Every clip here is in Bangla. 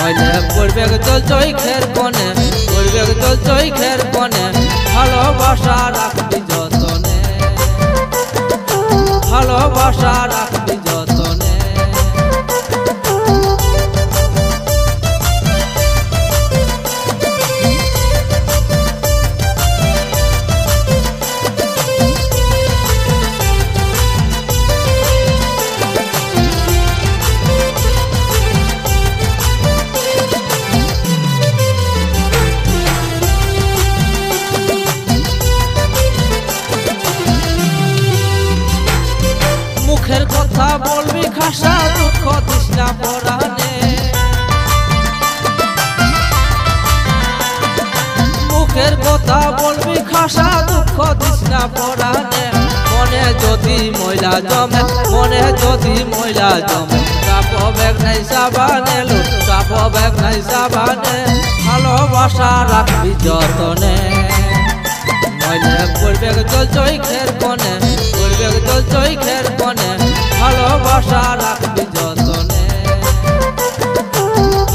নইলে পড়বে জল চৈখের কোণে, পড়বে জল চৈখের কোণে, ভালোবাসা রাখবি যতনে, ভালোবাসা রাখবি যতনে। মুখের কথা বলবি খাসা, দুঃখ দিস না পরাণে, মুখের কথা বলবি খাসা, দুঃখ দিস না পরাণে। মনে যদি ময়লা জমে, মনে যদি ময়লা জমে, চাপ ব্যাগ নাই সাবানে, চাপ ব্যাগ নাই সাবানে, ভালোবাসা রাখবি যতনে। নইলে পড়বে জল চৈখের কোণে, পড়বে জল চৈখের কোণে, ভালোবাসা রাখবি যতনে,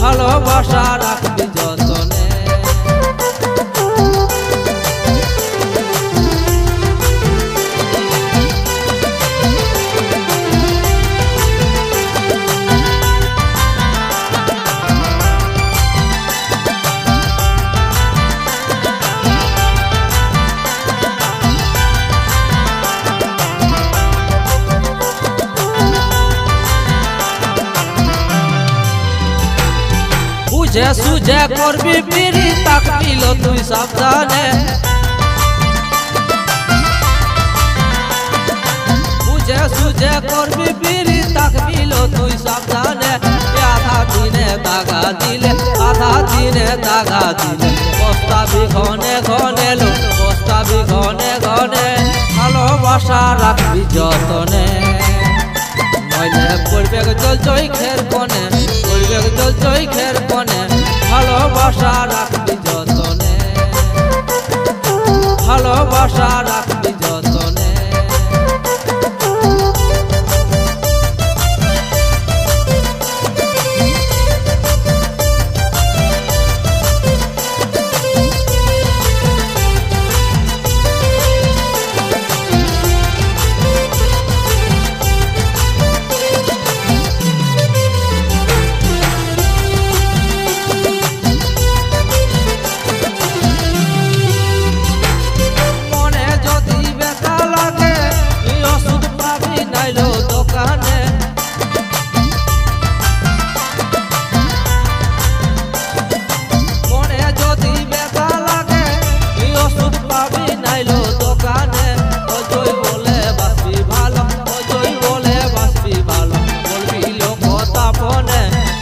ভালোবাসা রাখবি যতনে। বুঝে সুঝে করবি পিড়ি, তাকবিল তুই সাবধানে, বুঝে সুঝে করবি পিড়ি, তাকবিল তুই সাবধানে। আধা দিনে দাগা দিলে, আধা দিনে দাগা দিলে, বস্তাবি ঘনে ঘনে লো, বস্তাবি ঘনে ঘনে, ভালোবাসা রাখবি যতনে। নইলে পড়বে জল চৈখের কোণে, পড়বে জল চৈখের কোণে, ভালোবাসা রাখবি যতনে, ভালোবাসা রাখবি যতনে।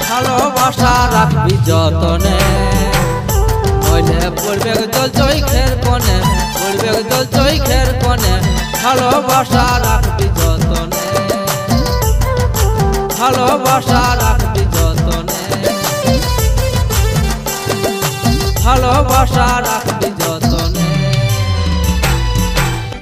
ভালোবাসা রাখবি যতনে। নইলে পড়বে জল চৈখের কোণে, পড়বে জল চৈখের কোণে, ভালোবাসা রাখবি যতনে, ভালোবাসা রাখবি যতনে, ভালোবাসা রাখবি